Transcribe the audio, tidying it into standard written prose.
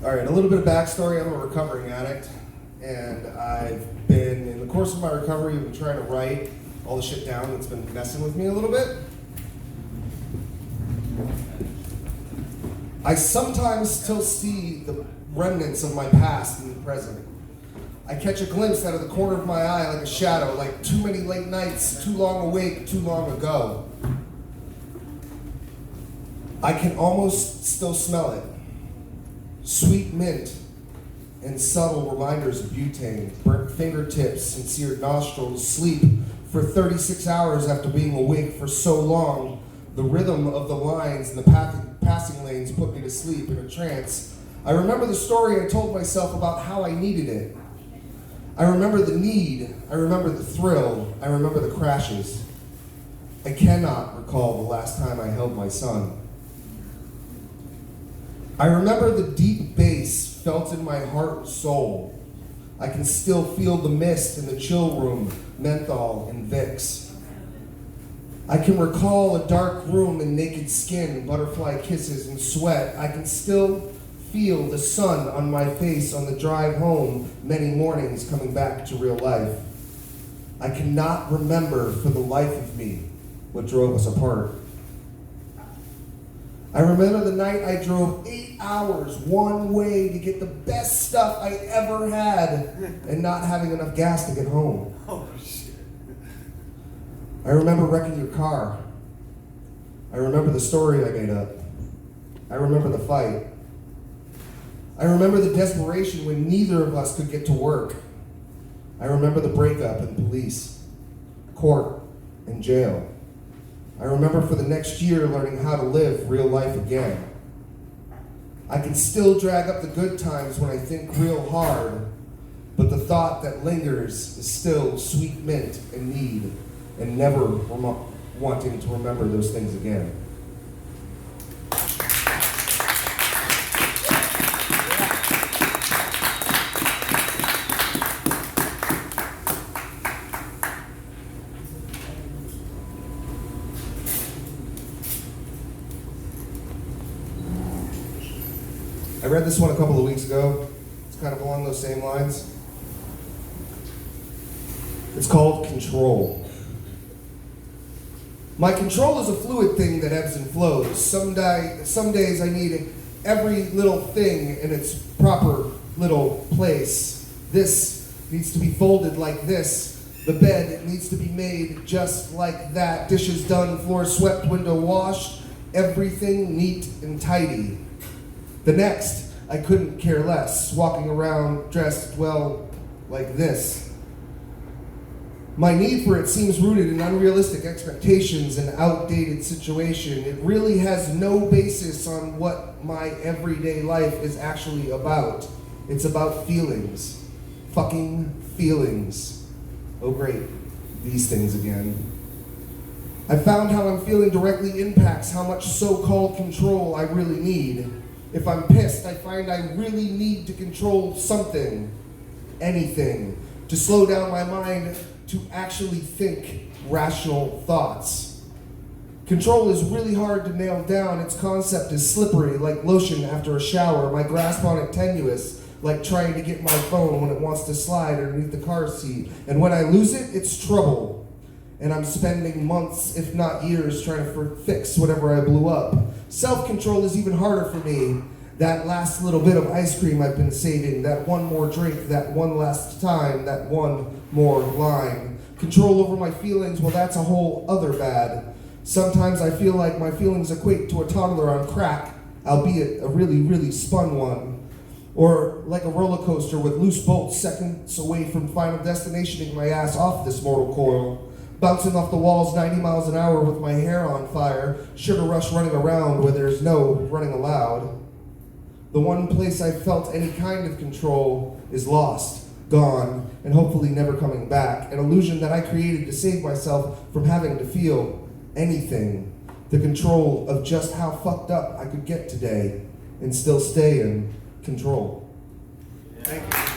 All right, a little bit of backstory. I'm a recovering addict, and I've been, in the course of my recovery, I've been trying to write all the shit down that's been messing with me a little bit. I sometimes still see the remnants of my past in the present. I catch a glimpse out of the corner of my eye like a shadow, like too many late nights, too long awake, too long ago. I can almost still smell it. Sweet mint and subtle reminders of butane, burnt fingertips and seared nostrils, sleep for 36 hours after being awake for so long. The rhythm of the lines and the passing lanes put me to sleep in a trance. I remember the story I told myself about how I needed it. I remember the need, I remember the thrill, I remember the crashes. I cannot recall the last time I held my son. I remember the deep bass felt in my heart and soul. I can still feel the mist in the chill room, menthol and Vicks. I can recall a dark room and naked skin, butterfly kisses and sweat. I can still feel the sun on my face on the drive home, many mornings coming back to real life. I cannot remember for the life of me what drove us apart. I remember the night I drove 8 hours one way to get the best stuff I ever had and not having enough gas to get home. Oh, shit. I remember wrecking your car. I remember the story I made up. I remember the fight. I remember the desperation when neither of us could get to work. I remember the breakup and police, court, and jail. I remember for the next year learning how to live real life again. I can still drag up the good times when I think real hard, but the thought that lingers is still sweet mint and need, and never wanting to remember those things again. I read this one a couple of weeks ago. It's kind of along those same lines. It's called Control. My control is a fluid thing that ebbs and flows. Some days I need every little thing in its proper little place. This needs to be folded like this. The bed needs to be made just like that. Dishes done, floor swept, window washed. Everything neat and tidy. The next, I couldn't care less, walking around dressed, well, like this. My need for it seems rooted in unrealistic expectations and outdated situation. It really has no basis on what my everyday life is actually about. It's about feelings. Fucking feelings. Oh great, these things again. I found how I'm feeling directly impacts how much so-called control I really need. If I'm pissed, I find I really need to control something, anything, to slow down my mind to actually think rational thoughts. Control is really hard to nail down. Its concept is slippery, like lotion after a shower. My grasp on it tenuous, like trying to get my phone when it wants to slide underneath the car seat. And when I lose it, it's trouble. And I'm spending months, if not years, trying to fix whatever I blew up. Self-control is even harder for me. That last little bit of ice cream I've been saving, that one more drink, that one last time, that one more line. Control over my feelings, well, that's a whole other bad. Sometimes I feel like my feelings equate to a toddler on crack, albeit a really, really spun one. Or like a roller coaster with loose bolts seconds away from final destinationing my ass off this mortal coil. Bouncing off the walls 90 miles an hour with my hair on fire, sugar rush running around where there's no running allowed. The one place I felt any kind of control is lost, gone, and hopefully never coming back. An illusion that I created to save myself from having to feel anything. The control of just how fucked up I could get today and still stay in control. Thank you.